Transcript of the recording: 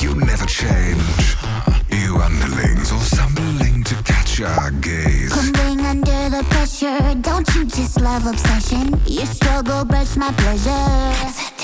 you never change. You underlings all stumbling to catch our gaze. Crumbling under the pressure, don't you just love obsession? Your struggle breaks my pleasure.